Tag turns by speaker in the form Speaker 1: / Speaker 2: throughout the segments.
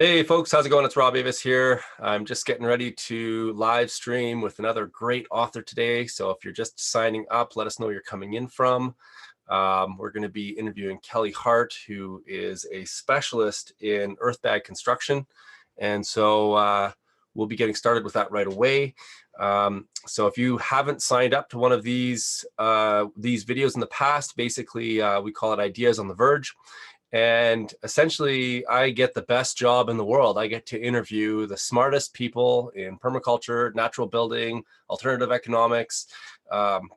Speaker 1: Hey folks, how's it going? It's Avis here. I'm just getting ready to live stream with another great author today. So if you're just signing up, let us know where you're coming in from. We're going to be interviewing Kelly Hart, who is a specialist in earth bag construction. And so we'll be getting started with that right away. So if you haven't signed up to one of these videos in the past, basically we call it Ideas on the Verge. And essentially, I get the best job in the world. I get to interview the smartest people in permaculture, natural building, alternative economics,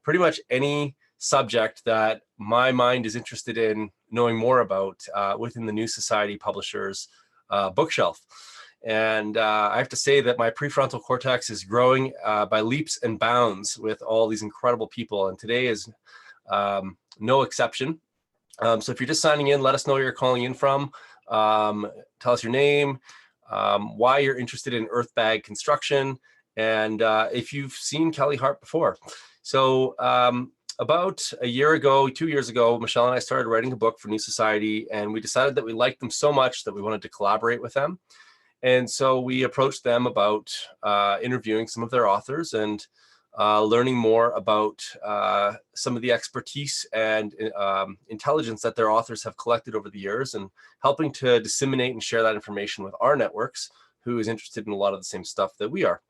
Speaker 1: pretty much any subject that my mind is interested in knowing more about within the New Society Publishers bookshelf. And I have to say that my prefrontal cortex is growing by leaps and bounds with all these incredible people. And today is no exception. So if you're just signing in, let us know where you're calling in from. Tell us your name, why you're interested in earth bag construction, and if you've seen Kelly Hart before. So about a year ago, 2 years ago, Michelle and I started writing a book for New Society, and we decided that we liked them so much that we wanted to collaborate with them. And so we approached them about interviewing some of their authors and learning more about some of the expertise and intelligence that their authors have collected over the years, and helping to disseminate and share that information with our networks, who is interested in a lot of the same stuff that we are.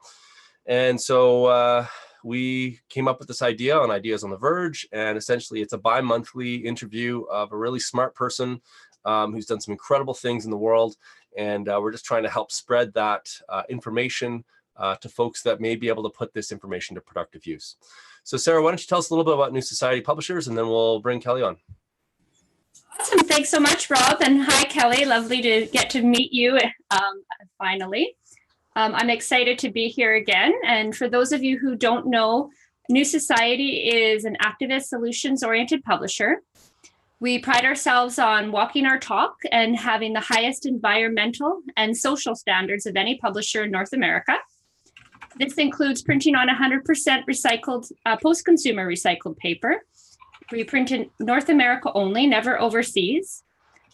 Speaker 1: And so we came up with this idea on Ideas on the Verge, and essentially it's a bi-monthly interview of a really smart person who's done some incredible things in the world, and we're just trying to help spread that information to folks that may be able to put this information to productive use. So Sarah, why don't you tell us a little bit about New Society Publishers, and then we'll bring Kelly on.
Speaker 2: Awesome. Thanks so much, Rob. And hi, Kelly. Lovely to get to meet you finally. I'm excited to be here again. And for those of you who don't know, New Society is an activist solutions-oriented publisher. We pride ourselves on walking our talk and having the highest environmental and social standards of any publisher in North America. This includes printing on 100% recycled, post-consumer recycled paper. We print in North America only, never overseas.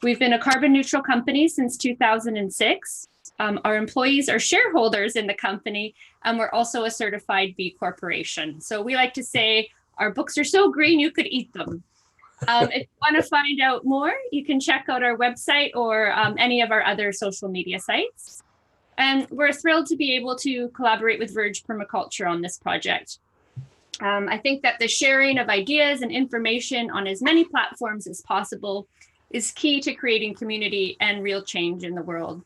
Speaker 2: We've been a carbon neutral company since 2006. Our employees are shareholders in the company, and we're also a certified B Corporation. So we like to say our books are so green you could eat them. If you want to find out more, you can check out our website or any of our other social media sites. And we're thrilled to be able to collaborate with Verge Permaculture on this project. I think that the sharing of ideas and information on as many platforms as possible is key to creating community and real change in the world.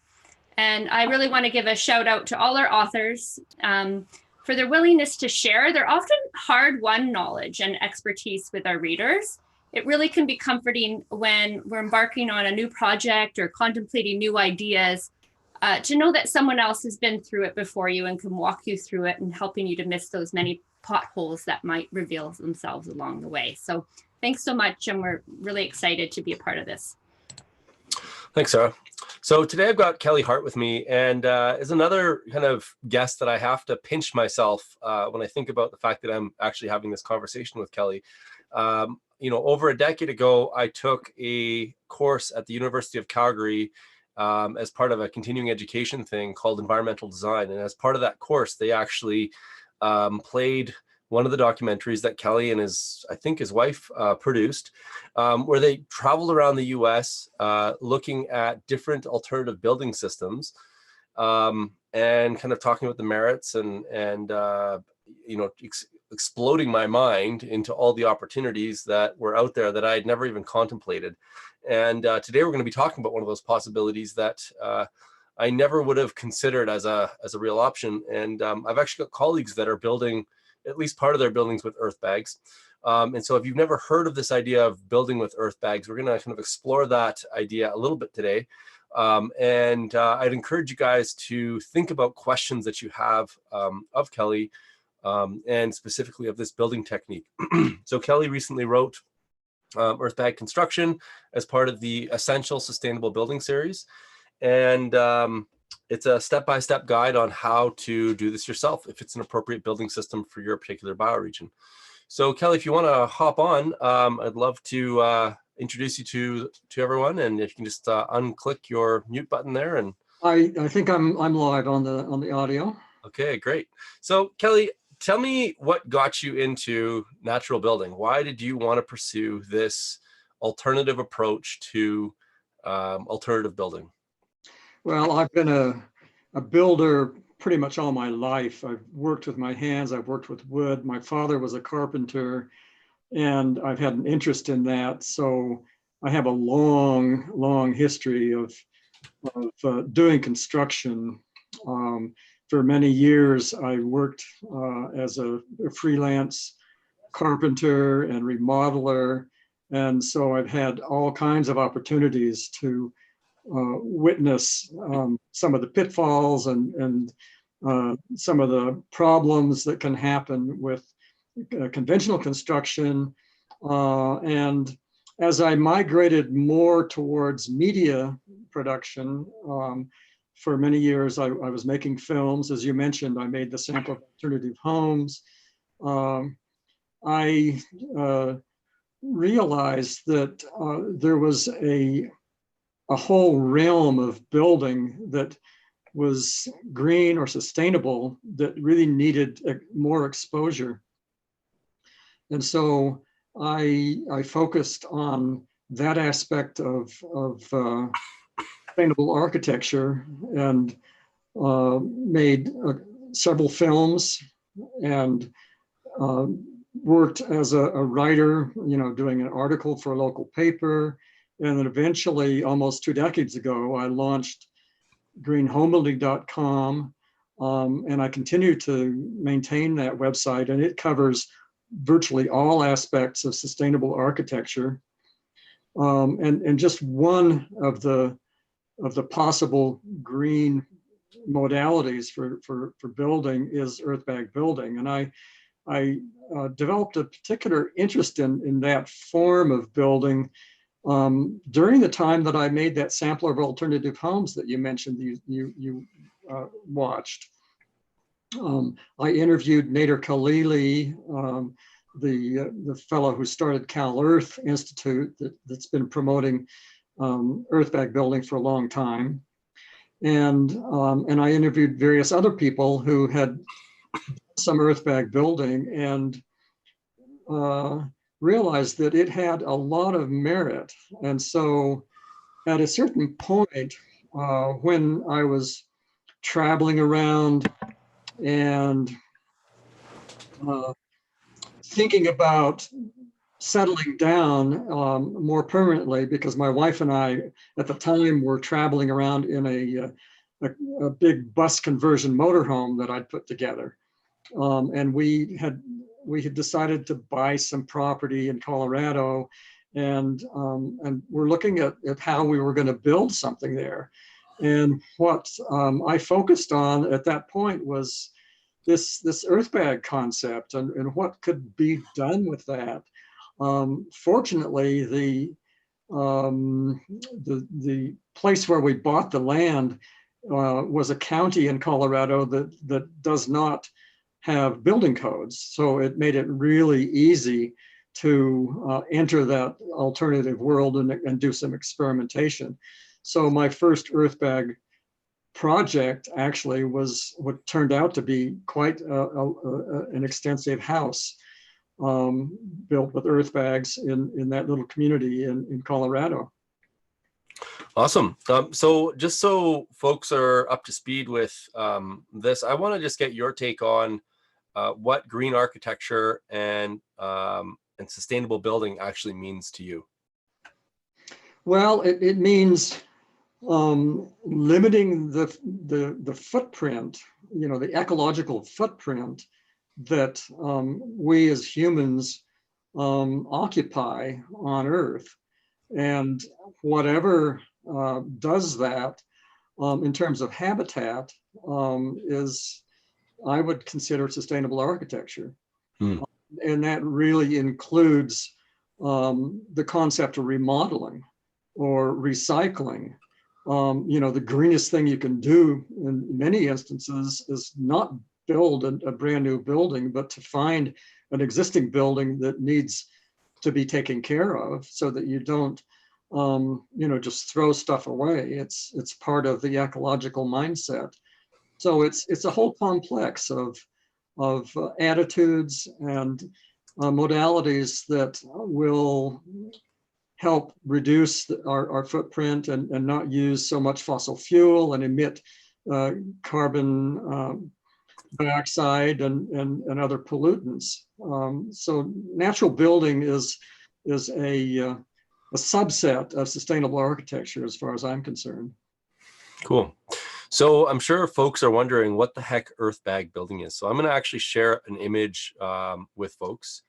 Speaker 2: And I really want to give a shout out to all our authors for their willingness to share their often hard-won knowledge and expertise with our readers. It really can be comforting when we're embarking on a new project or contemplating new ideas, to know that someone else has been through it before you and can walk you through it and helping you to miss those many potholes that might reveal themselves along the way. So thanks so much, and we're really excited to be a part of this.
Speaker 1: Thanks, Sarah. So today I've got Kelly Hart with me, and is another kind of guest that I have to pinch myself when I think about the fact that I'm actually having this conversation with Kelly. You know, over a decade ago, I took a course at the University of Calgary as part of a continuing education thing called environmental design. And as part of that course, they actually played one of the documentaries that Kelly and I think his wife produced, where they traveled around the US looking at different alternative building systems and kind of talking about the merits and you know, exploding my mind into all the opportunities that were out there that I had never even contemplated. And today we're going to be talking about one of those possibilities that I never would have considered as a real option. And I've actually got colleagues that are building at least part of their buildings with earth bags. And so if you've never heard of this idea of building with earth bags, we're going to kind of explore that idea a little bit today. And I'd encourage you guys to think about questions that you have of Kelly, and specifically of this building technique. So Kelly recently wrote Earth Bag Construction as part of the Essential Sustainable Building series. And it's a step-by-step guide on how to do this yourself if it's an appropriate building system for your particular bioregion. So Kelly, if you want to hop on, I'd love to introduce you to everyone. And if you can just unclick your mute button there, and
Speaker 3: I think I'm live on the audio.
Speaker 1: Okay, great. So Kelly, tell me what got you into natural building. Why did you want to pursue this alternative approach to alternative building?
Speaker 3: Well, I've been a builder pretty much all my life. I've worked with my hands, I've worked with wood. My father was a carpenter, and I've had an interest in that. So I have a long history of doing construction. For many years, I worked as a freelance carpenter and remodeler. And so I've had all kinds of opportunities to witness some of the pitfalls and some of the problems that can happen with conventional construction. And as I migrated more towards media production, for many years I was making films. As you mentioned, I made the sample of alternative homes. I realized that there was a whole realm of building that was green or sustainable that really needed more exposure. And so I focused on that aspect of sustainable architecture and made several films and worked as a writer, doing an article for a local paper. And then eventually, almost 2 decades ago, I launched greenhomebuilding.com. And I continue to maintain that website, and it covers virtually all aspects of sustainable architecture. And just one of the possible green modalities for building is earth bag building. And I developed a particular interest in that form of building during the time that I made that sampler of alternative homes that you mentioned you watched. I interviewed Nader Khalili, the fellow who started Cal Earth Institute that's been promoting earth bag building for a long time. And I interviewed various other people who had some earth bag building and realized that it had a lot of merit. And so at a certain point, when I was traveling around and thinking about settling down more permanently, because my wife and I at the time were traveling around in a big bus conversion motorhome that I'd put together. And we had decided to buy some property in Colorado, and we're looking at how we were going to build something there. And what I focused on at that point was this earth bag concept and what could be done with that. Fortunately, the place where we bought the land was a county in Colorado that does not have building codes. So it made it really easy to enter that alternative world and do some experimentation. So my first earth bag project actually was what turned out to be quite an extensive house built with earth bags in that little community in Colorado.
Speaker 1: Awesome. So just so folks are up to speed with this, I want to just get your take on what green architecture and sustainable building actually means to you.
Speaker 3: Well, it means limiting the footprint, the ecological footprint that we as humans occupy on Earth. And whatever does that in terms of habitat is, I would consider, sustainable architecture. And that really includes the concept of remodeling or recycling. The greenest thing you can do in many instances is not build a brand new building, but to find an existing building that needs to be taken care of so that you don't just throw stuff away. It's part of the ecological mindset. So it's a whole complex of attitudes and modalities that will help reduce our footprint and not use so much fossil fuel and emit carbon dioxide and other pollutants. So natural building is a subset of sustainable architecture as far as I'm concerned.
Speaker 1: Cool. So I'm sure folks are wondering what the heck earth bag building is. So I'm going to actually share an image with folks,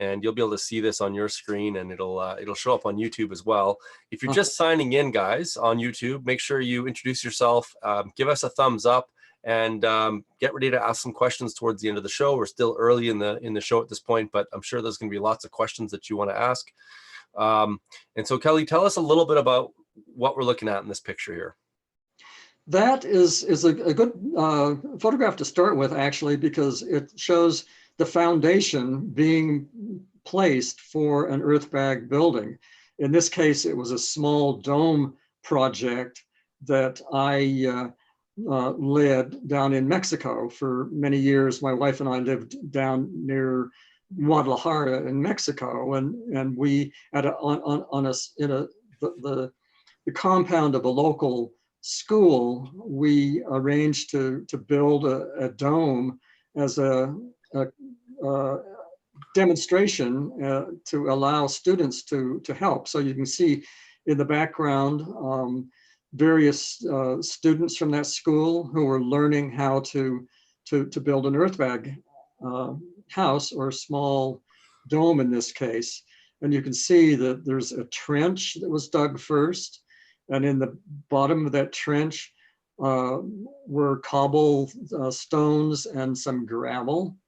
Speaker 1: and you'll be able to see this on your screen, and it'll show up on YouTube as well. If you're just signing in, guys, on YouTube, make sure you introduce yourself, give us a thumbs up, and get ready to ask some questions towards the end of the show. We're still early in the show at this point, but I'm sure there's going to be lots of questions that you want to ask. And so, Kelly, tell us a little bit about what we're looking at in this picture here.
Speaker 3: That is a good photograph to start with, actually, because it shows the foundation being placed for an earth bag building. In this case, it was a small dome project that I led down in Mexico for many years. My wife and I lived down near Guadalajara in Mexico, and we at the compound of a local school, we arranged to build a dome as a demonstration to allow students to help. So you can see in the background various students from that school who were learning how to build an earth bag house, or a small dome in this case. And you can see that there's a trench that was dug first. And in the bottom of that trench were cobble stones and some gravel.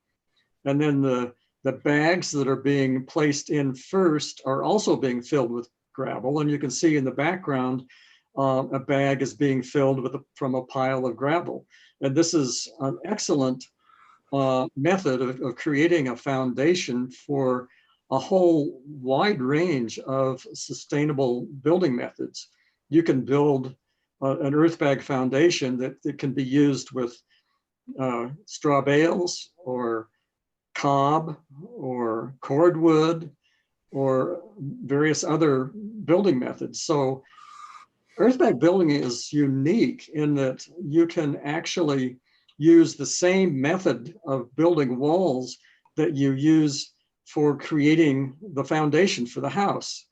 Speaker 3: And then the bags that are being placed in first are also being filled with gravel. And you can see in the background, a bag is being filled from a pile of gravel. And this is an excellent method of creating a foundation for a whole wide range of sustainable building methods. You can build an earth bag foundation that can be used with straw bales or cob or cordwood or various other building methods. So earth bag building is unique in that you can actually use the same method of building walls that you use for creating the foundation for the house.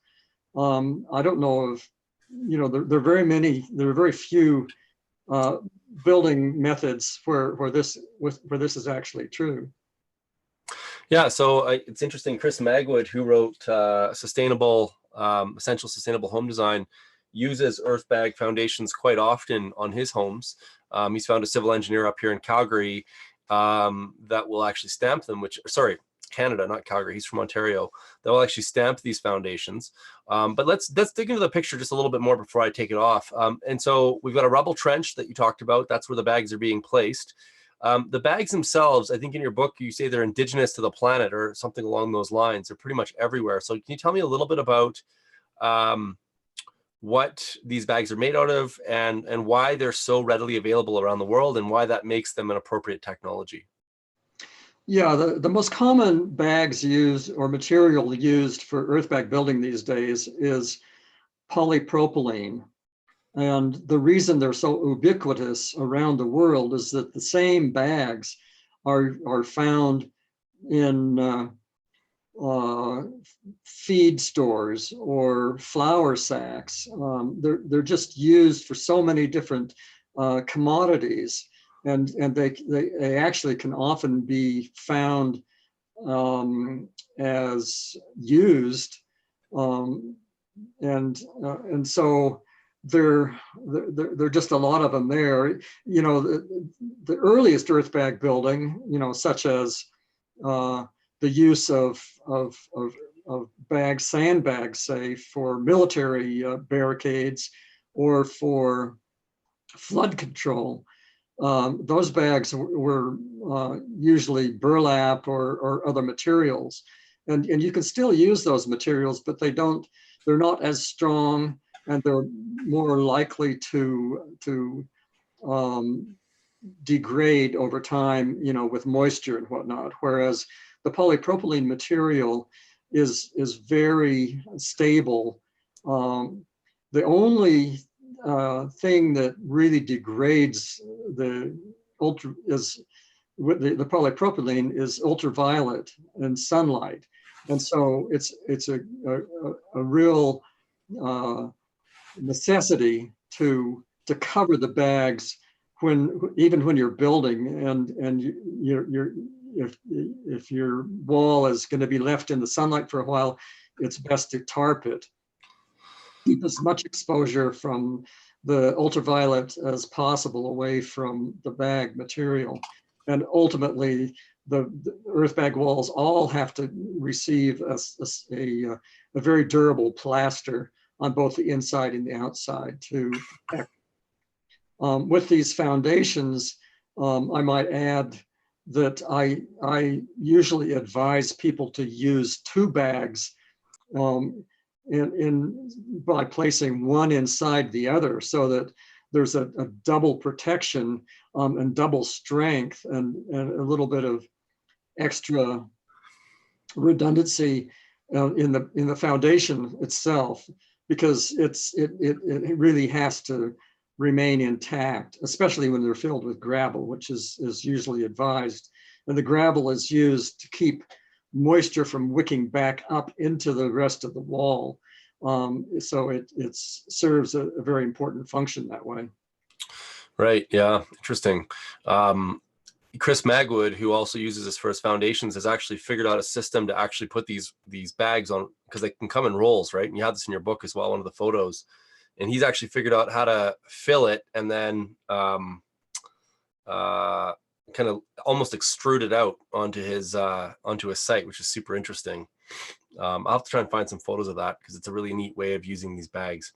Speaker 3: I don't know if, there are very few building methods where this is actually true.
Speaker 1: Yeah, so it's interesting. Chris Magwood, who wrote Essential Sustainable Home Design, uses earth bag foundations quite often on his homes. He's found a civil engineer up here in Calgary that will actually stamp them, Canada, not Calgary. He's from Ontario. That will actually stamp these foundations. But let's dig into the picture just a little bit more before I take it off. And so we've got a rubble trench that you talked about. That's where the bags are being placed. The bags themselves, I think in your book, you say they're indigenous to the planet or something along those lines. They're pretty much everywhere. So can you tell me a little bit about what these bags are made out of and why they're so readily available around the world and why that makes them an appropriate technology?
Speaker 3: Yeah, the most common bags used or material used for earth bag building these days is polypropylene. And the reason they're so ubiquitous around the world is that the same bags are found in feed stores or flour sacks. They're just used for so many different commodities. And they actually can often be found as used, and so there are just a lot of them there. The earliest earth bag building, such as the use of sandbags, say for military barricades or for flood control. Those bags were usually burlap or other materials, and you can still use those materials, but they don't they're not as strong, and they're more likely to degrade over time, with moisture and whatnot. Whereas the polypropylene material is very stable. The only thing that really degrades the polypropylene is ultraviolet and sunlight, and so it's a real necessity to cover the bags even when you're building, and if your wall is going to be left in the sunlight for a while, it's best to tarp it. Keep as much exposure from the ultraviolet as possible away from the bag material. And ultimately, the earth bag walls all have to receive a very durable plaster on both the inside and the outside to protect. With these foundations, I might add that I usually advise people to use two bags by placing one inside the other, so that there's a double protection and double strength and a little bit of extra redundancy in the foundation itself, because it really has to remain intact, especially when they're filled with gravel, which is usually advised. And the gravel is used to keep moisture from wicking back up into the rest of the wall. So it serves a very important function that way.
Speaker 1: Right, yeah, interesting. Chris Magwood, who also uses this for his foundations, has actually figured out a system to actually put these bags on, because they can come in rolls, right? And you have this in your book as well, one of the photos. And he's actually figured out how to fill it and then kind of almost extrude it out onto his site, which is super interesting. I'll have to try and find some photos of that, because it's a really neat way of using these bags.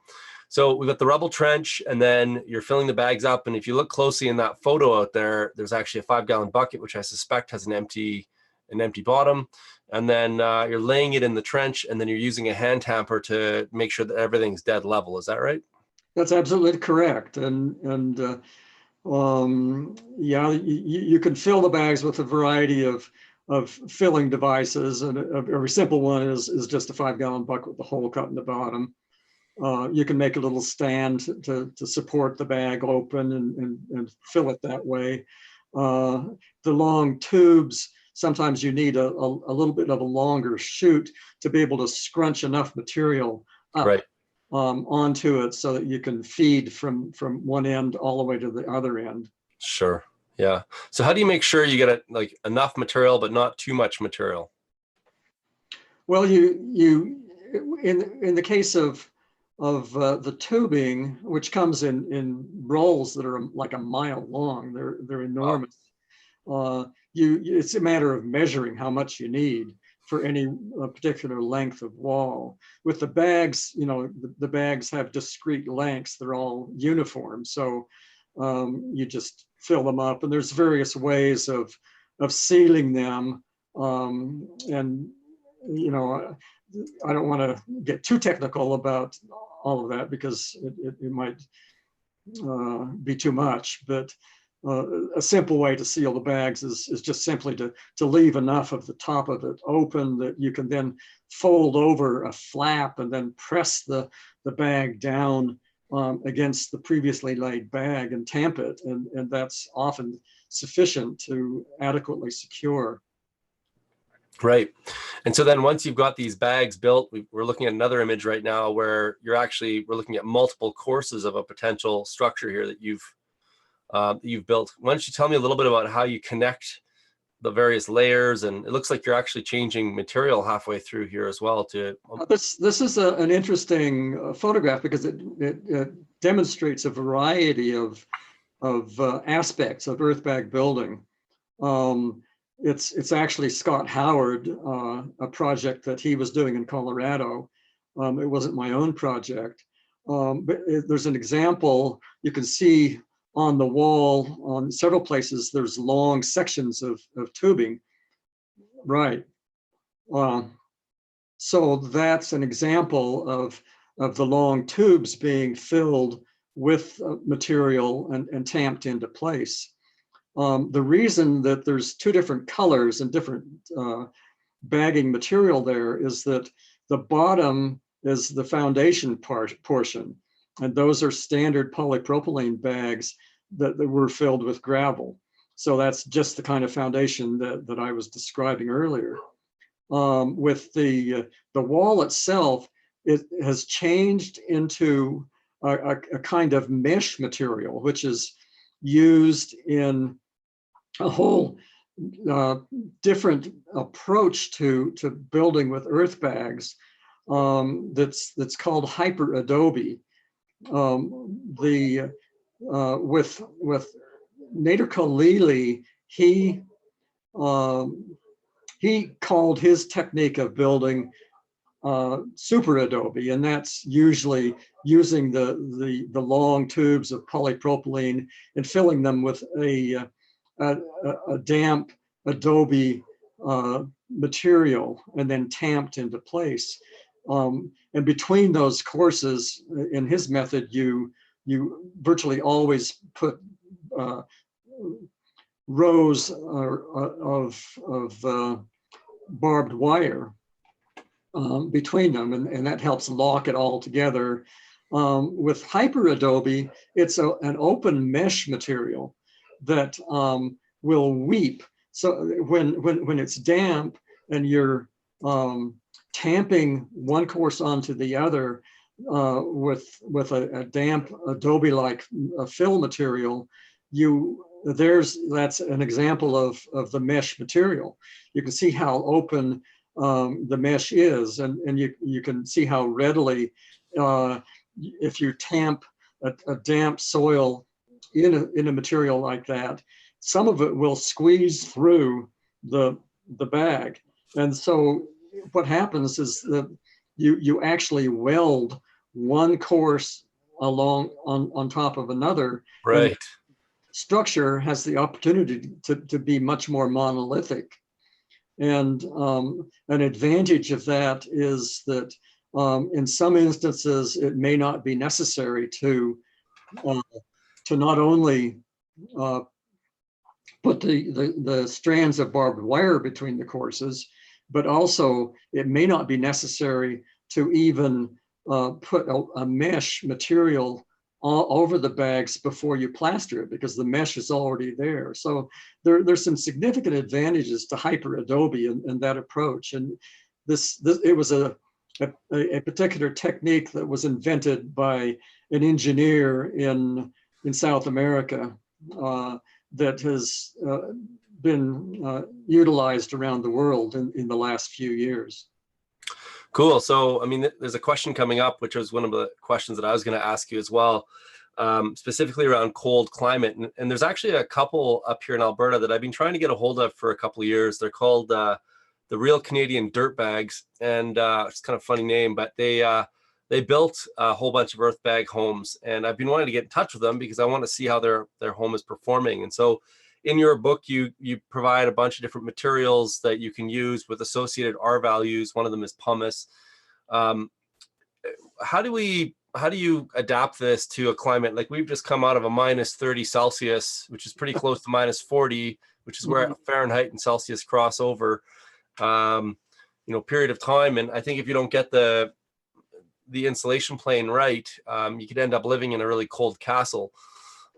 Speaker 1: So we've got the rubble trench, and then you're filling the bags up. And if you look closely in that photo out there, there's actually a 5-gallon bucket, which I suspect has an empty bottom. And then you're laying it in the trench, and then you're using a hand tamper to make sure that everything's dead level. Is that right?
Speaker 3: That's absolutely correct. And yeah, you can fill the bags with a variety of filling devices, and a very simple one is just a 5-gallon bucket with a hole cut in the bottom. You can make a little stand to support the bag open and fill it that way. The long tubes, sometimes you need a little bit of a longer chute to be able to scrunch enough material up, right, onto it, so that you can feed from one end all the way to the other end.
Speaker 1: Sure. Yeah. So how do you make sure you get like enough material but not too much material?
Speaker 3: Well, you in the case of the tubing, which comes in rolls that are like a mile long, they're enormous. Wow. It's a matter of measuring how much you need for any particular length of wall. With the bags, the bags have discrete lengths; they're all uniform. So you just fill them up, and there's various ways of sealing them. And I don't want to get too technical about all of that, because it might be too much, but a simple way to seal the bags is just simply to leave enough of the top of it open that you can then fold over a flap and then press the bag down against the previously laid bag and tamp it, and that's often sufficient to adequately secure.
Speaker 1: Right. And so then once you've got these bags built, we're looking at another image right now where we're looking at multiple courses of a potential structure here that you've built. Why don't you tell me a little bit about how you connect the various layers? And it looks like you're actually changing material halfway through here as well.
Speaker 3: This is an interesting photograph, because it demonstrates a variety of aspects of earthbag building. It's actually Scott Howard, a project that he was doing in Colorado. It wasn't my own project, but there's an example you can see on the wall on several places. There's long sections of tubing, right? So that's an example of the long tubes being filled with material and tamped into place. The reason that there's two different colors and different bagging material there is that the bottom is the foundation portion, and those are standard polypropylene bags that were filled with gravel. So that's just the kind of foundation that I was describing earlier. With the wall itself, it has changed into a kind of mesh material, which is used in a whole different approach to building with earth bags that's called hyper adobe. With Nader Khalili, he called his technique of building super adobe, and that's usually using the long tubes of polypropylene and filling them with a damp adobe material and then tamped into place. And between those courses, in his method, you virtually always put rows of barbed wire between them, and that helps lock it all together. With hyper adobe, it's an open mesh material that will weep. So when it's damp and you're tamping one course onto the other with a damp adobe-like fill material, that's an example of the mesh material. You can see how open the mesh is, and you can see how readily, if you tamp a damp soil in a material like that, some of it will squeeze through the bag. And so what happens is that you actually weld one course along on top of another.
Speaker 1: Right.
Speaker 3: And structure has the opportunity to be much more monolithic. And an advantage of that is that in some instances, it may not be necessary to not only put the strands of barbed wire between the courses, but also it may not be necessary to even put a mesh material all over the bags before you plaster it, because the mesh is already there. So there's some significant advantages to hyper adobe in that approach. And it was a particular technique that was invented by an engineer in South America that has been utilized around the world in the last few years.
Speaker 1: Cool. So, I mean, there's a question coming up, which was one of the questions that I was going to ask you as well, specifically around cold climate. And there's actually a couple up here in Alberta that I've been trying to get a hold of for a couple of years. They're called the Real Canadian Dirtbags, and it's kind of a funny name, but they built a whole bunch of earth bag homes, and I've been wanting to get in touch with them because I want to see how their home is performing. And so in your book, you provide a bunch of different materials that you can use with associated R values. One of them is pumice. How do you adapt this to a climate like we've just come out of a minus 30 Celsius, which is pretty close to minus 40, which is where Fahrenheit and Celsius cross over, period of time. And I think if you don't get the insulation plane right, you could end up living in a really cold castle.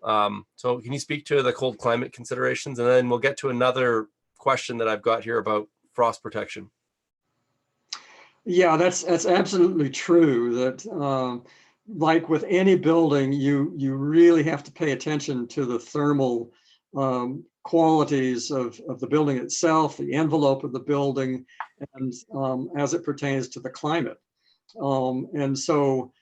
Speaker 1: So can you speak to the cold climate considerations? And then we'll get to another question that I've got here about frost protection.
Speaker 3: Yeah, that's absolutely true. That like with any building, you really have to pay attention to the thermal qualities of the building itself, the envelope of the building, and as it pertains to the climate. And so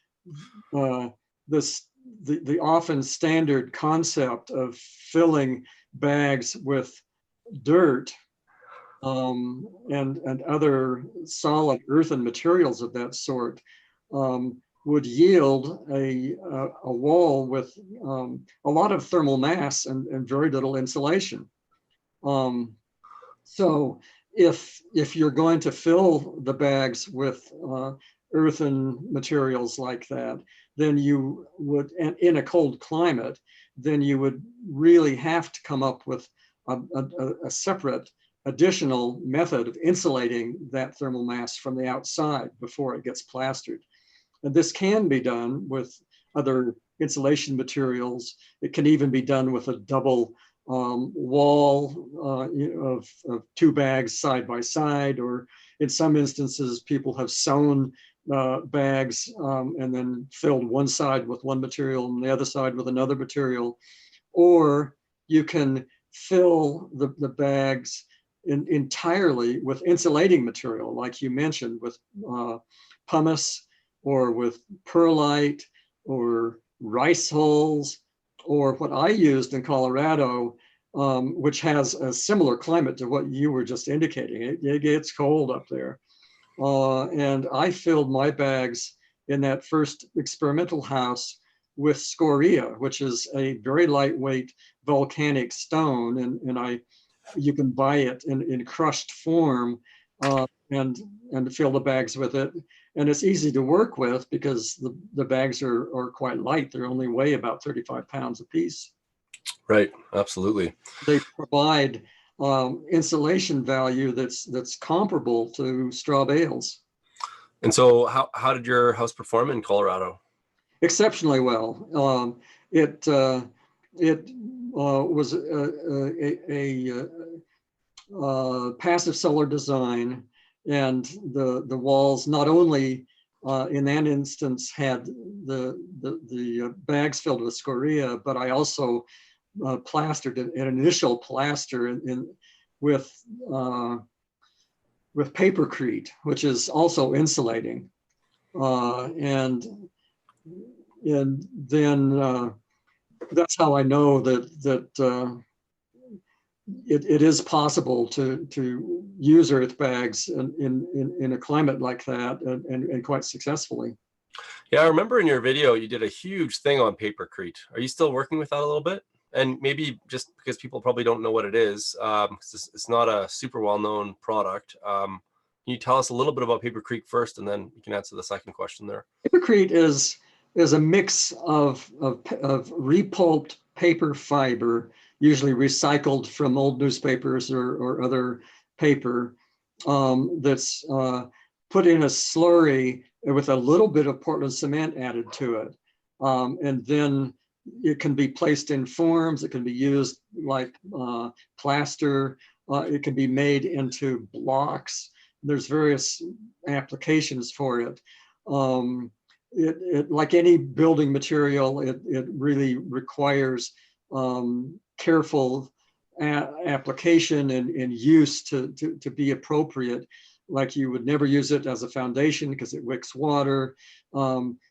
Speaker 3: the often standard concept of filling bags with dirt and other solid earthen materials of that sort would yield a wall with a lot of thermal mass and very little insulation. So if you're going to fill the bags with earthen materials like that, then you would, and in a cold climate, then you would really have to come up with a separate additional method of insulating that thermal mass from the outside before it gets plastered. And this can be done with other insulation materials. It can even be done with a double wall of two bags side by side, or in some instances, people have sewn bags and then filled one side with one material and the other side with another material. Or you can fill the bags entirely with insulating material, like you mentioned, with pumice or with perlite or rice hulls, or what I used in Colorado, which has a similar climate to what you were just indicating. It gets cold up there. And I filled my bags in that first experimental house with scoria, which is a very lightweight volcanic stone. And you can buy it in crushed form and fill the bags with it. And it's easy to work with because the bags are quite light. They only weigh about 35 pounds a piece.
Speaker 1: Right, absolutely.
Speaker 3: They provide insulation value that's comparable to straw bales.
Speaker 1: And so how did your house perform in Colorado?
Speaker 3: Exceptionally well. It was a passive solar design, and the walls not only in that instance had the bags filled with scoria, but I also plastered an initial plaster with papercrete, which is also insulating, and then that's how I know that it is possible to use earth bags in a climate like that, and quite successfully.
Speaker 1: Yeah, I remember in your video you did a huge thing on papercrete. Are you still working with that a little bit? And maybe just because people probably don't know what it is, it's not a super well-known product. Can you tell us a little bit about papercrete first, and then you can answer the second question there?
Speaker 3: Papercrete is a mix of repulped paper fiber, usually recycled from old newspapers or other paper, that's put in a slurry with a little bit of Portland cement added to it. And then it can be placed in forms. It can be used like plaster. It can be made into blocks. There's various applications for it. It like any building material, it really requires careful application and use to be appropriate. Like you would never use it as a foundation because it wicks water.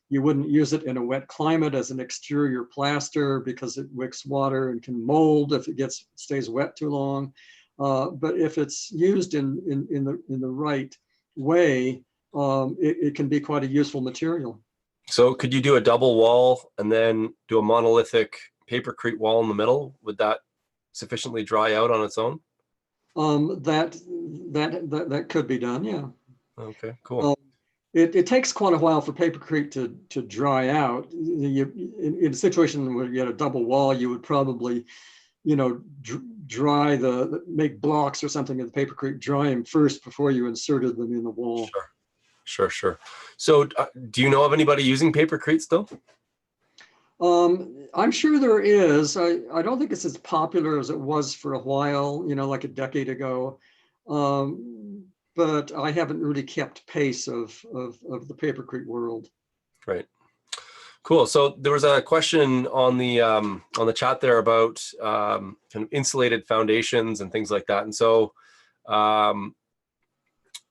Speaker 3: You wouldn't use it in a wet climate as an exterior plaster because it wicks water and can mold if it stays wet too long. But if it's used in the right way, it can be quite a useful material.
Speaker 1: So could you do a double wall and then do a monolithic papercrete wall in the middle? Would that sufficiently dry out on its own?
Speaker 3: That could be done, yeah.
Speaker 1: Okay, cool.
Speaker 3: It takes quite a while for papercrete to dry out. In a situation where you had a double wall, you would probably, make blocks or something of the papercrete, dry them first before you inserted them in the wall.
Speaker 1: Sure. So do you know of anybody using papercrete still?
Speaker 3: I'm sure there is. I don't think it's as popular as it was for a while, like a decade ago. But I haven't really kept pace of the papercrete world.
Speaker 1: Right. Cool. So there was a question on the chat there about kind of insulated foundations and things like that. And so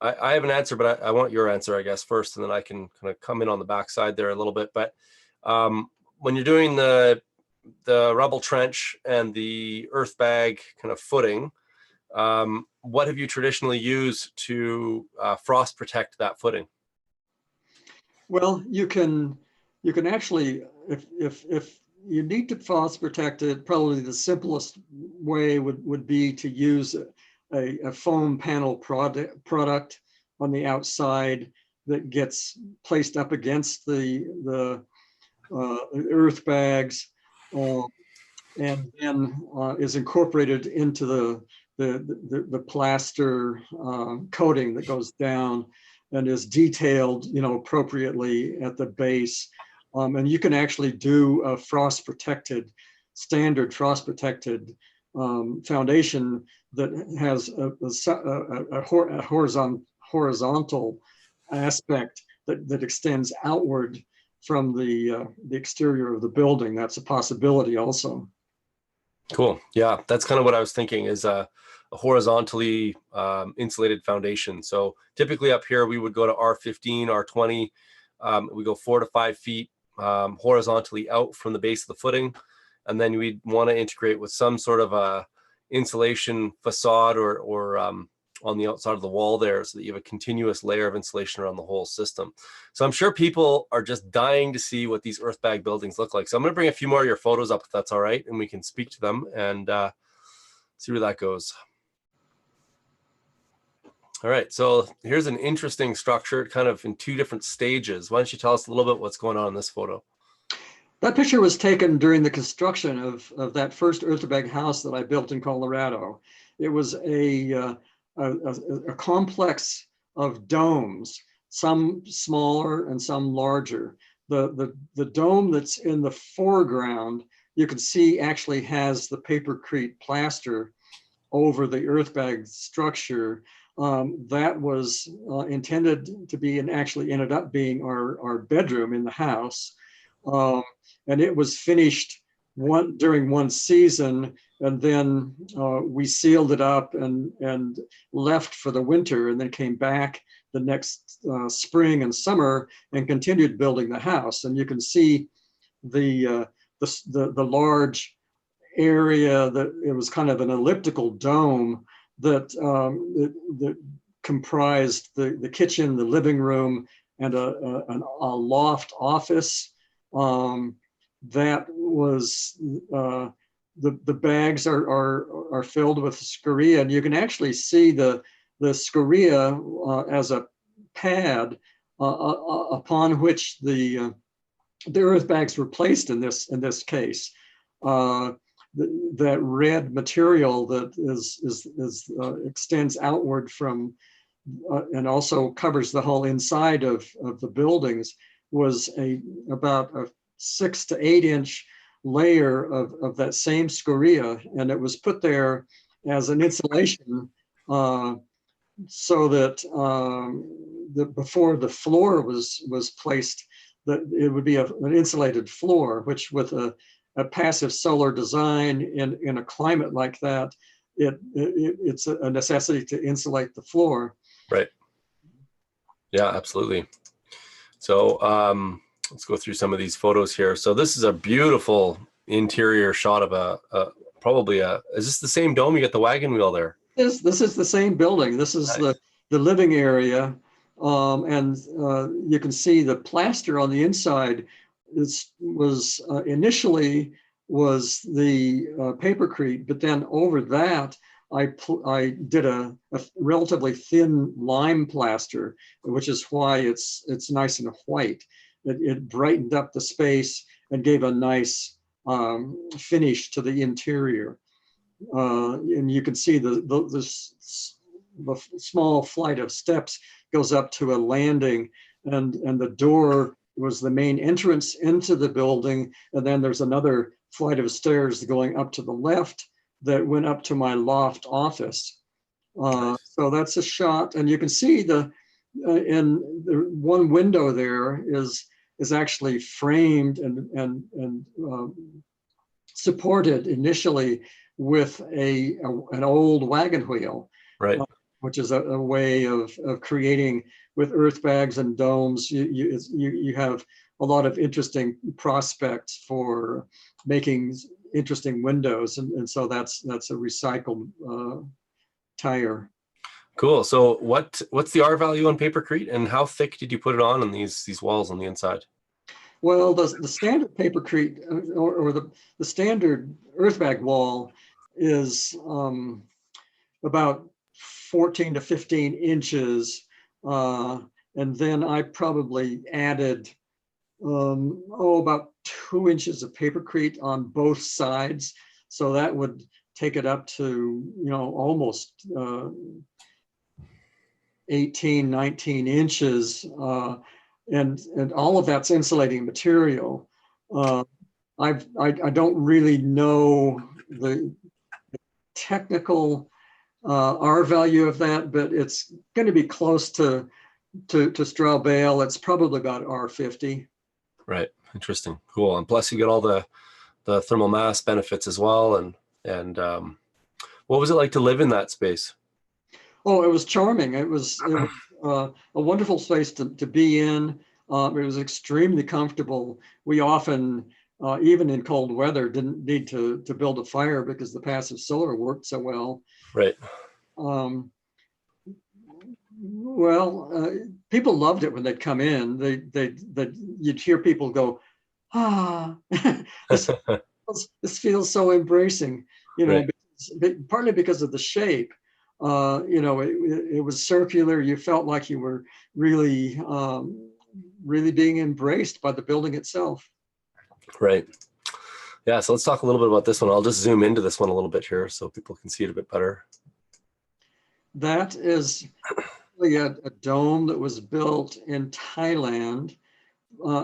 Speaker 1: I have an answer, but I want your answer, I guess, first, and then I can kind of come in on the backside there a little bit. But when you're doing the rubble trench and the earth bag kind of footing, what have you traditionally used to frost protect that footing?
Speaker 3: Well, you can actually, if you need to frost protect it, probably the simplest way would be to use a foam panel product on the outside that gets placed up against the earth bags, and then is incorporated into the plaster coating that goes down and is detailed, appropriately at the base. And you can actually do a standard frost protected foundation that has a horizontal aspect that extends outward from the exterior of the building. That's a possibility also.
Speaker 1: Cool. Yeah, that's kind of what I was thinking, is a horizontally insulated foundation. So typically up here, we would go to R15, R20. We go 4 to 5 feet horizontally out from the base of the footing. And then we'd want to integrate with some sort of a insulation facade or on the outside of the wall there, so that you have a continuous layer of insulation around the whole system. So I'm sure people are just dying to see what these earth bag buildings look like. So I'm going to bring a few more of your photos up, if that's all right, and we can speak to them and see where that goes. All right, so here's an interesting structure, kind of in 2 different stages. Why don't you tell us a little bit what's going on in this photo?
Speaker 3: That picture was taken during the construction of that first earth bag house that I built in Colorado. It was a complex of domes, some smaller and some larger. The dome that's in the foreground, you can see actually has the papercrete plaster over the earth bag structure. That was intended to be, and actually ended up being, our bedroom in the house. And it was finished during one season, and then we sealed it up and left for the winter, and then came back the next spring and summer and continued building the house. And you can see the large area that it was kind of an elliptical dome that that comprised the kitchen, the living room, and a loft office. That was the bags are filled with scoria, and you can actually see the scoria as a pad upon which the earth bags were placed in this case. That red material that extends outward from and also covers the whole inside of the buildings was about a 6 to 8 inch layer of that same scoria, and it was put there as an insulation so that before the floor was placed, that it would be an insulated floor, which with a passive solar design in a climate like that, it's a necessity to insulate the floor.
Speaker 1: Right. Yeah, absolutely. So let's go through some of these photos here. So this is a beautiful interior shot of is this the same dome? You get the wagon wheel there.
Speaker 3: This is the same building. This is nice. the living area. And you can see the plaster on the inside was initially the papercrete, but then over that I did a relatively thin lime plaster, which is why it's nice and white. It brightened up the space and gave a nice finish to the interior. And you can see the small flight of steps goes up to a landing, and the door was the main entrance into the building. And then there's another flight of stairs going up to the left that went up to my loft office. So that's a shot, and you can see in the one window there is actually framed and supported initially with an old wagon wheel,
Speaker 1: right?
Speaker 3: Which is a way of creating, with earth bags and domes. You have a lot of interesting prospects for making interesting windows, and so that's a recycled tire.
Speaker 1: Cool. So what's the R value on papercrete, and how thick did you put it on these walls on the inside?
Speaker 3: Well, the standard papercrete or the standard earth bag wall is about 14 to 15 inches. And then I probably added, about 2 inches of papercrete on both sides. So that would take it up to, almost 18, 19 inches. And all of that's insulating material. I don't really know the technical R value of that, but it's going to be close to straw bale. It's probably about R50.
Speaker 1: Right. Interesting. Cool. And plus you get all the thermal mass benefits as well. And what was it like to live in that space?
Speaker 3: Oh, it was charming. It was a wonderful space to be in. It was extremely comfortable. We often, even in cold weather, didn't need to build a fire because the passive solar worked so well.
Speaker 1: Right.
Speaker 3: People loved it when they'd come in. You'd hear people go, this feels so embracing,
Speaker 1: Right.
Speaker 3: partly because of the shape. It was circular. You felt like you were really, really being embraced by the building itself.
Speaker 1: Right. Yeah. So let's talk a little bit about this one. I'll just zoom into this one a little bit here so people can see it a bit better.
Speaker 3: That is really a dome that was built in Thailand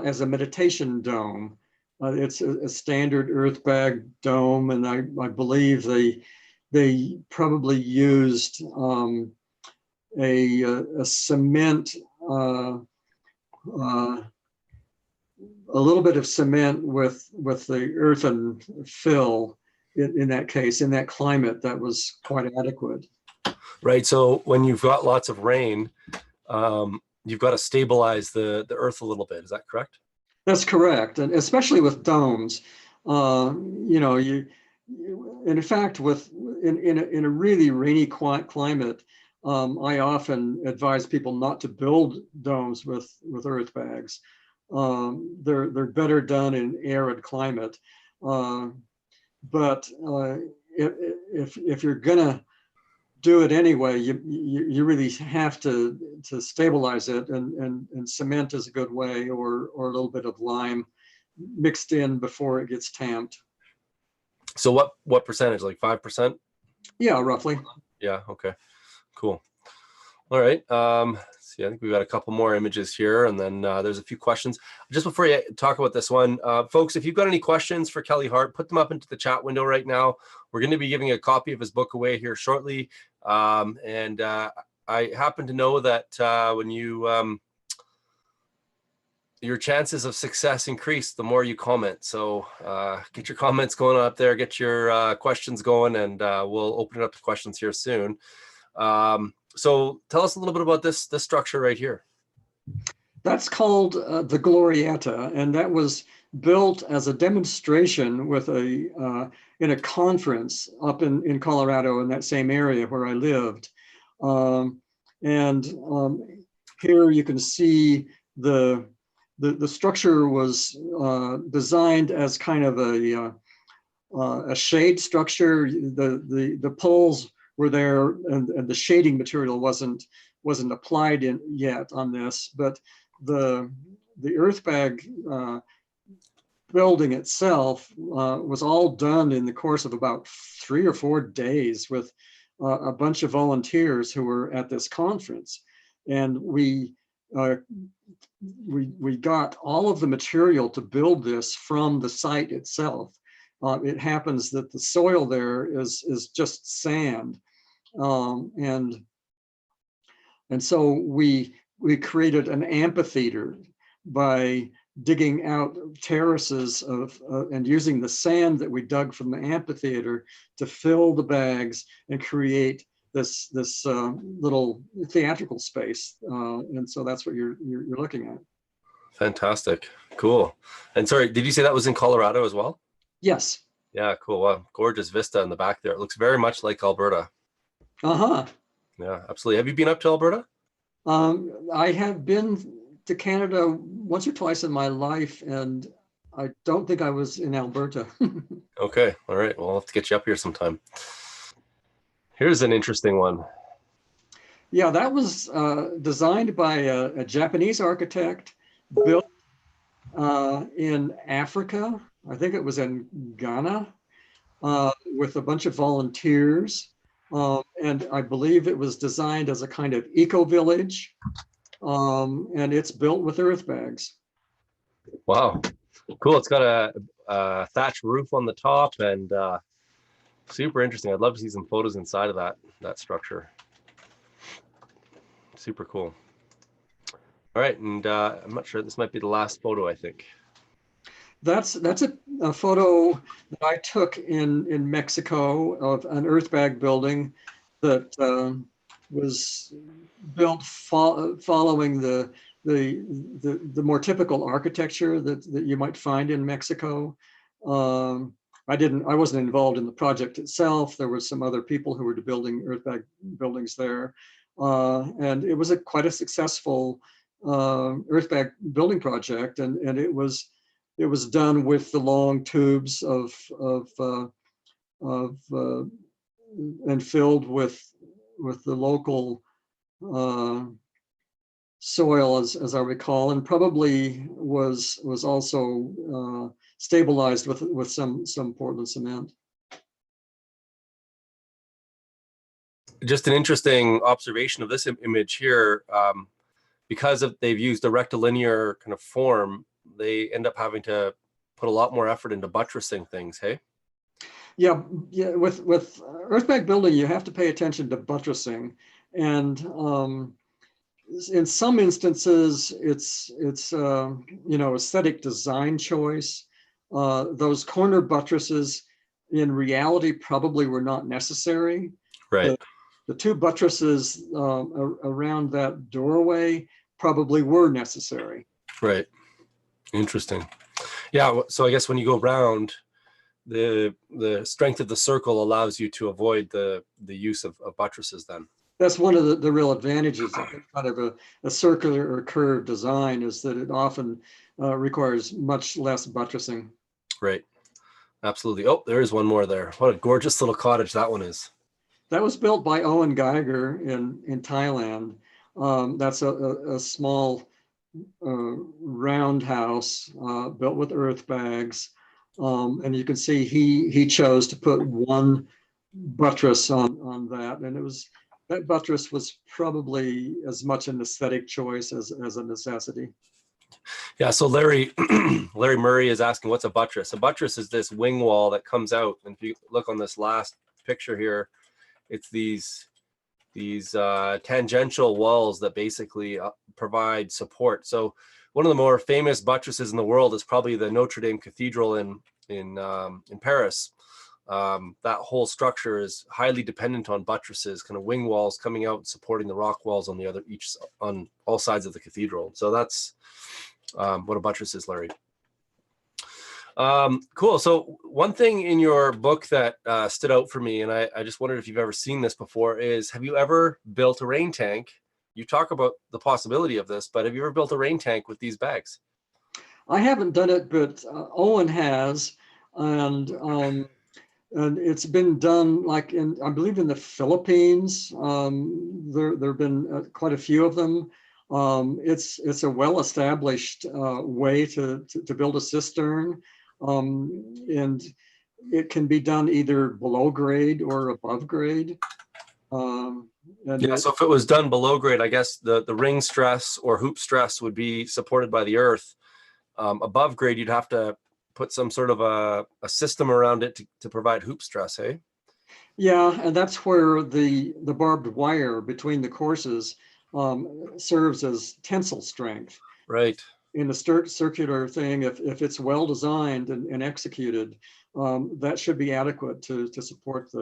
Speaker 3: as a meditation dome. It's a standard earth bag dome, and I believe they probably used a cement, a little bit of cement with the earthen fill. In that case, in that climate, that was quite adequate.
Speaker 1: Right. So when you've got lots of rain, you've got to stabilize the earth a little bit. Is that correct?
Speaker 3: That's correct, and especially with domes, and in fact, in a really rainy climate, I often advise people not to build domes with earth bags. They're better done in arid climate, but if you're gonna do it anyway, you really have to stabilize it, and cement is a good way, or a little bit of lime mixed in before it gets tamped.
Speaker 1: So what percentage, like 5%?
Speaker 3: Yeah, roughly.
Speaker 1: Yeah. Okay, cool. All right. See, I think we've got a couple more images here, and then there's a few questions. Just before you talk about this one, folks, if you've got any questions for Kelly Hart, put them up into the chat window right now. We're going to be giving a copy of his book away here shortly. And I happen to know that when you, your chances of success increase the more you comment. So get your comments going up there, get your questions going, and we'll open it up to questions here soon. So tell us a little bit about this structure right here.
Speaker 3: That's called the Glorietta, and that was built as a demonstration with in a conference up in Colorado, in that same area where I lived. Here you can see the structure was designed as kind of a shade structure. The poles were there, and the shading material wasn't applied yet on this, but the earth bag building itself was all done in the course of about 3 or 4 days with a bunch of volunteers who were at this conference, and we got all of the material to build this from the site itself. It happens that the soil there is just sand, and so we created an amphitheater by digging out terraces and using the sand that we dug from the amphitheater to fill the bags and create this little theatrical space. And so that's what you're looking at.
Speaker 1: Fantastic. Cool. And sorry, did you say that was in Colorado as well?
Speaker 3: Yes.
Speaker 1: Yeah, cool. Wow, gorgeous vista in the back there. It looks very much like Alberta.
Speaker 3: Uh-huh.
Speaker 1: Yeah, absolutely. Have you been up to Alberta?
Speaker 3: I have been to Canada once or twice in my life, and I don't think I was in Alberta.
Speaker 1: Okay. All right. Well, I'll have to get you up here sometime. Here's an interesting one.
Speaker 3: Yeah, that was designed by a Japanese architect, built in Africa. I think it was in Ghana, with a bunch of volunteers. And I believe it was designed as a kind of eco-village. And it's built with earth bags.
Speaker 1: Wow, cool. It's got a thatched roof on the top and super interesting. I'd love to see some photos inside of that structure. Super cool. All right, and I'm not sure, this might be the last photo, I think.
Speaker 3: That's a photo that I took in Mexico of an earth bag building that was built following the more typical architecture that you might find in Mexico. I wasn't involved in the project itself. There were some other people who were building earth bag buildings there, and it was quite a successful earth bag building project, and it was done with the long tubes and filled with the local soil, as I recall, and probably was also stabilized with some Portland cement.
Speaker 1: Just an interesting observation of this image here. Because they've used a rectilinear kind of form, they end up having to put a lot more effort into buttressing things, hey?
Speaker 3: Yeah. With earth bag building, you have to pay attention to buttressing, and in some instances, it's aesthetic design choice. Those corner buttresses, in reality, probably were not necessary.
Speaker 1: Right.
Speaker 3: The two buttresses around that doorway probably were necessary.
Speaker 1: Right. Interesting. Yeah. So I guess when you go around, the strength of the circle allows you to avoid the use of buttresses then.
Speaker 3: That's one of the real advantages of kind of a circular or curved design, is that it often requires much less buttressing.
Speaker 1: Right. Absolutely. Oh, there is one more there. What a gorgeous little cottage that one is.
Speaker 3: That was built by Owen Geiger in Thailand. That's a small roundhouse built with earth bags. And you can see he chose to put one buttress on that. And that buttress was probably as much an aesthetic choice as a necessity.
Speaker 1: Yeah, so Larry Murray is asking, what's a buttress? A buttress is this wing wall that comes out. And if you look on this last picture here, it's these tangential walls that basically provide support. So one of the more famous buttresses in the world is probably the Notre Dame Cathedral in Paris. That whole structure is highly dependent on buttresses, kind of wing walls coming out and supporting the rock walls on all sides of the cathedral. So that's what a buttress is, Larry. Cool. So one thing in your book that stood out for me, and I just wondered if you've ever seen this before, is have you ever built a rain tank? You talk about the possibility of this, but have you ever built a rain tank with these bags?
Speaker 3: I haven't done it, but Owen has, and it's been done like I believe in the Philippines. There have been quite a few of them. It's a well-established way to build a cistern, and it can be done either below grade or above grade.
Speaker 1: Yeah, so if it was done below grade, I guess the ring stress or hoop stress would be supported by the earth. Above grade, you'd have to put some sort of a system around it to provide hoop stress, hey?
Speaker 3: Yeah, and that's where the barbed wire between the courses serves as tensile strength.
Speaker 1: Right.
Speaker 3: In a circular thing, if it's well designed and executed, that should be adequate to support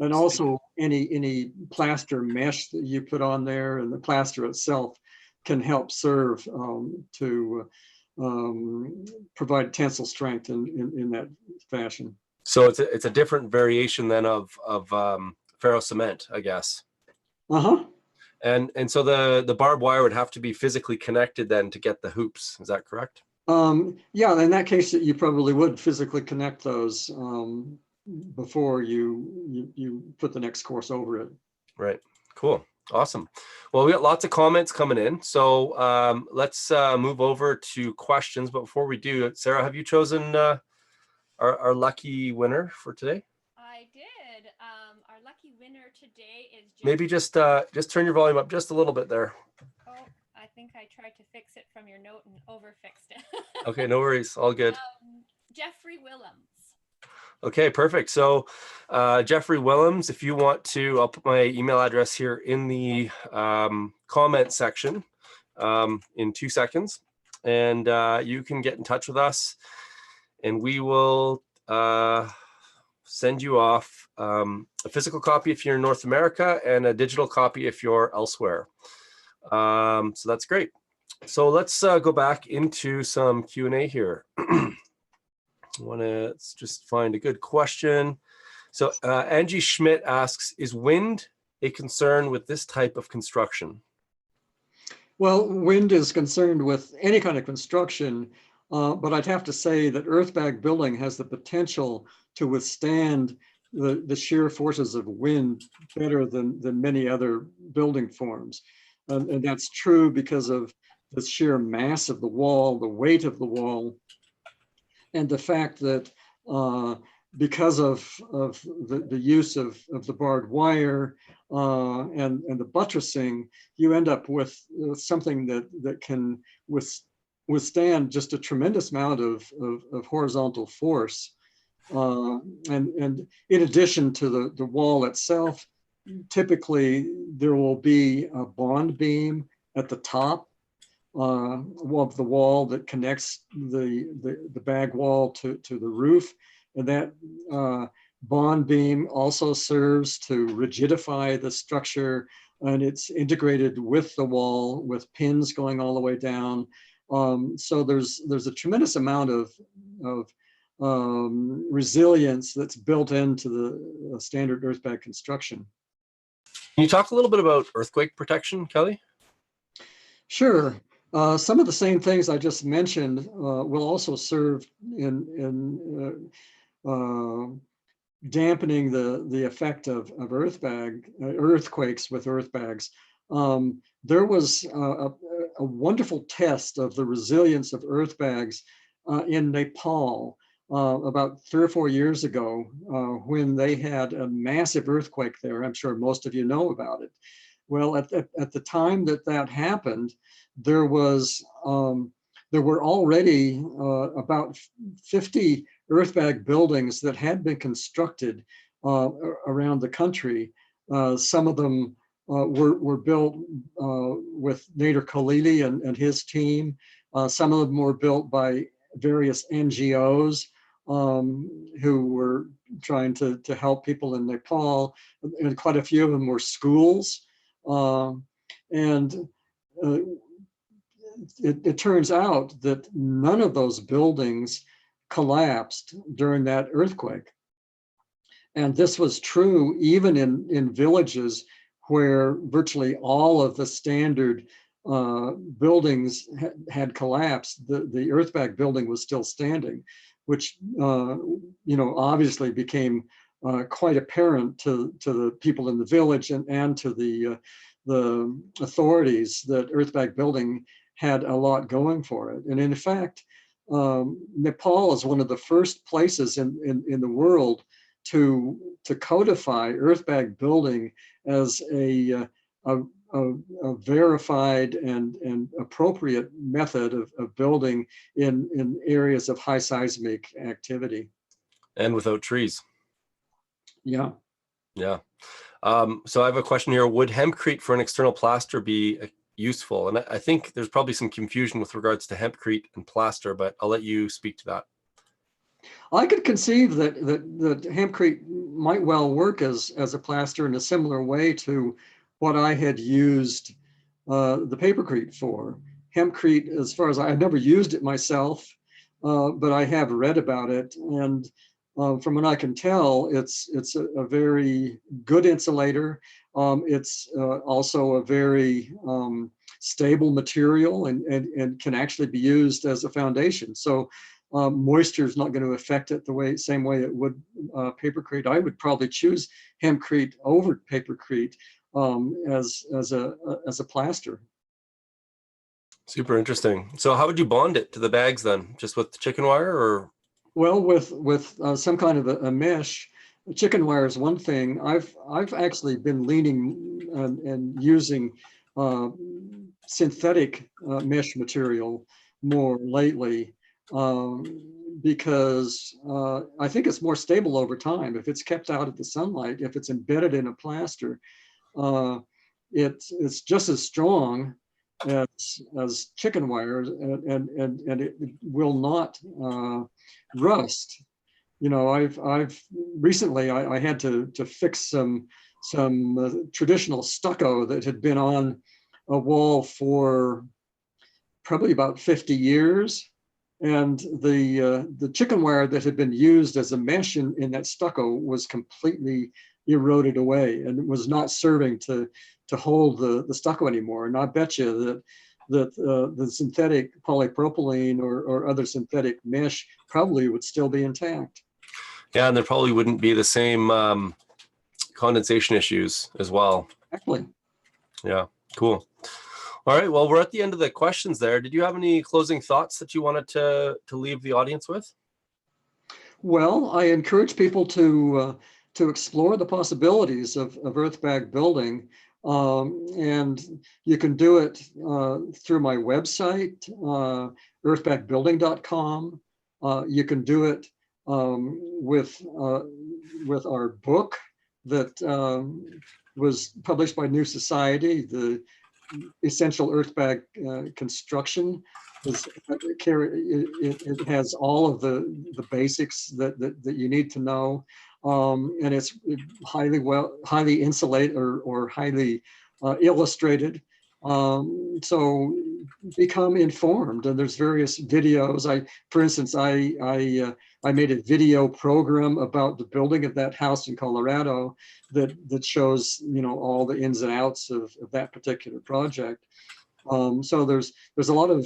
Speaker 3: and also any plaster mesh that you put on there, and the plaster itself can help serve to provide tensile strength in that fashion.
Speaker 1: So it's a different variation then of ferrocement, I guess.
Speaker 3: Uh-huh.
Speaker 1: And so the barbed wire would have to be physically connected then to get the hoops. Is that correct?
Speaker 3: Yeah, in that case, you probably would physically connect those before you put the next course over it.
Speaker 1: Right. Cool. Awesome. Well, we got lots of comments coming in, so let's move over to questions. But before we do, Sarah, have you chosen our lucky winner for today?
Speaker 2: I did. Our lucky winner today is
Speaker 1: Maybe just turn your volume up just a little bit there.
Speaker 2: Oh, I think I tried to fix it from your note and over-fixed it.
Speaker 1: Okay, no worries. All good.
Speaker 2: Jeffrey Willems.
Speaker 1: Okay, perfect. So Jeffrey Willems, if you want to, I'll put my email address here in the comment section in 2 seconds. And you can get in touch with us and we will send you off a physical copy if you're in North America and a digital copy if you're elsewhere. So that's great. So let's go back into some Q&A here. Let's just find a good question. So Angie Schmidt asks, is wind a concern with this type of construction?
Speaker 3: Well, wind is concerned with any kind of construction, but I'd have to say that earthbag building has the potential to withstand the sheer forces of wind better than many other building forms. And that's true because of the sheer mass of the wall, the weight of the wall, and the fact that because of the use of the barbed wire and the buttressing, you end up with something that can withstand just a tremendous amount of horizontal force. And in addition to the wall itself, typically there will be a bond beam at the top of the wall that connects the bag wall to the roof. And that bond beam also serves to rigidify the structure, and it's integrated with the wall with pins going all the way down. So there's a tremendous amount of resilience that's built into the standard earthbag construction.
Speaker 1: Can you talk a little bit about earthquake protection, Kelly?
Speaker 3: Sure. Some of the same things I just mentioned will also serve in dampening the effect of earthquakes with earthbags. There was a wonderful test of the resilience of earthbags in Nepal about 3 or 4 years ago when they had a massive earthquake there. I'm sure most of you know about it. Well, at the time that happened, there were already about 50 earthbag buildings that had been constructed around the country. Some of them were built with Nader Khalili and his team. Some of them were built by various NGOs who were trying to help people in Nepal, and quite a few of them were schools. It turns out that none of those buildings collapsed during that earthquake. And this was true even in villages where virtually all of the standard buildings had collapsed. The earthbag building was still standing, which obviously became quite apparent to the people in the village and to the authorities that earthbag building had a lot going for it. And in fact, Nepal is one of the first places in the world to codify earthbag building as a verified and appropriate method of building in areas of high seismic activity.
Speaker 1: And without trees.
Speaker 3: Yeah.
Speaker 1: Yeah. So I have a question here. Would hempcrete for an external plaster be useful? And I think there's probably some confusion with regards to hempcrete and plaster, but I'll let you speak to that.
Speaker 3: I could conceive that hempcrete might well work as a plaster in a similar way to what I had used the papercrete for. Hempcrete, as far as I've never used it myself, but I have read about it, and from what I can tell, it's a very good insulator. It's also a very stable material and can actually be used as a foundation. So moisture is not going to affect it same way it would papercrete. I would probably choose hempcrete over papercrete as a plaster.
Speaker 1: Super interesting. So how would you bond it to the bags then? Just with chicken wire, or?
Speaker 3: Well, with some kind of a mesh. Chicken wire is one thing. I've actually been leaning and using synthetic mesh material more lately, because I think it's more stable over time. If it's kept out of the sunlight, if it's embedded in a plaster, it's just as strong as chicken wire, and it will not rust. You know, I've recently I had to fix some traditional stucco that had been on a wall for probably about 50 years. And the chicken wire that had been used as a mesh in that stucco was completely eroded away and was not serving to hold the stucco anymore. And I bet you that the synthetic polypropylene or other synthetic mesh probably would still be intact.
Speaker 1: Yeah, and there probably wouldn't be the same condensation issues as well.
Speaker 3: Exactly.
Speaker 1: Yeah, cool. All right, well, we're at the end of the questions there. Did you have any closing thoughts that you wanted to leave the audience with?
Speaker 3: Well, I encourage people to explore the possibilities of earth bag building. And you can do it through my website, earthbagbuilding.com. You can do it with our book that was published by New Society, the Essential Earth Bag Construction. It has all of the basics that you need to know. And it's highly insulated or highly illustrated. So become informed, and there's various videos. For instance, I made a video program about the building of that house in Colorado that shows, you know, all the ins and outs of that particular project. So there's a lot of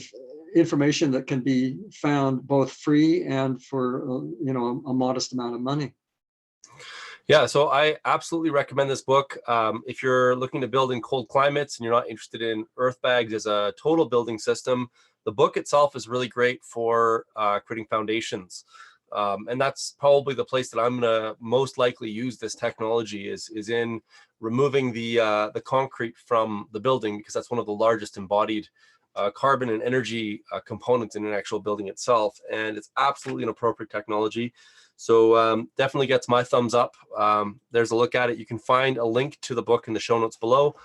Speaker 3: information that can be found both free and for you know, a modest amount of money.
Speaker 1: Yeah, so I absolutely recommend this book. If you're looking to build in cold climates and you're not interested in earth bags as a total building system, the book itself is really great for creating foundations. And that's probably the place that I'm gonna most likely use this technology is in removing the concrete from the building, because that's one of the largest embodied carbon and energy components in an actual building itself. And it's absolutely an appropriate technology. So definitely gets my thumbs up. There's a look at it. You can find a link to the book in the show notes below.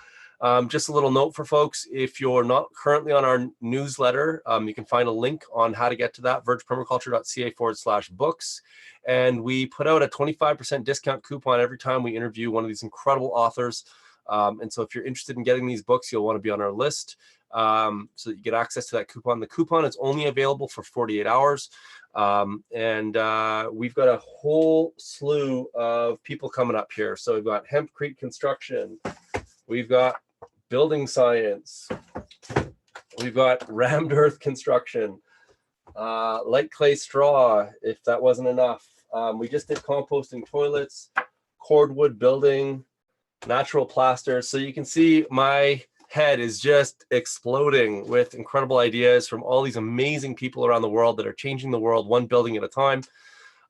Speaker 1: Just a little note for folks, if you're not currently on our newsletter, you can find a link on how to get to that, vergepermaculture.ca/books. And we put out a 25% discount coupon every time we interview one of these incredible authors. And so if you're interested in getting these books, you'll want to be on our list so that you get access to that coupon. The coupon is only available for 48 hours. And we've got a whole slew of people coming up here. So we've got Hempcrete construction. We've got building science. We've got rammed earth construction, light clay straw, if that wasn't enough. We just did composting toilets, cordwood building, natural plasters. So you can see my head is just exploding with incredible ideas from all these amazing people around the world that are changing the world one building at a time.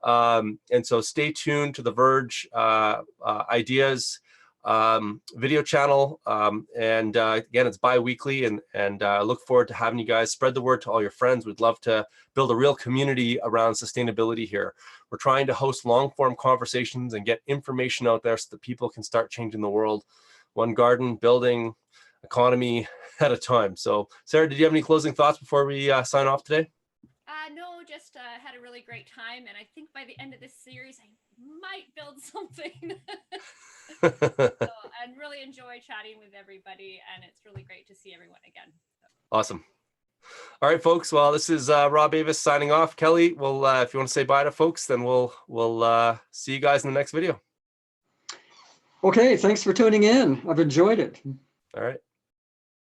Speaker 1: And so stay tuned to the Verge ideas video channel. And again, it's bi-weekly, and I look forward to having you guys spread the word to all your friends. We'd love to build a real community around sustainability here. We're trying to host long form conversations and get information out there so that people can start changing the world one garden, building, economy at a time. So Sarah, did you have any closing thoughts before we sign off today?
Speaker 2: No, just had a really great time, and I think by the end of this series I might build something. And really enjoy chatting with everybody, and it's really great to see everyone again.
Speaker 1: Awesome. All right, folks. Well, this is Rob Avis signing off. Kelly, well, if you want to say bye to folks, then we'll see you guys in the next video.
Speaker 3: Okay, thanks for tuning in. I've enjoyed it.
Speaker 1: All right.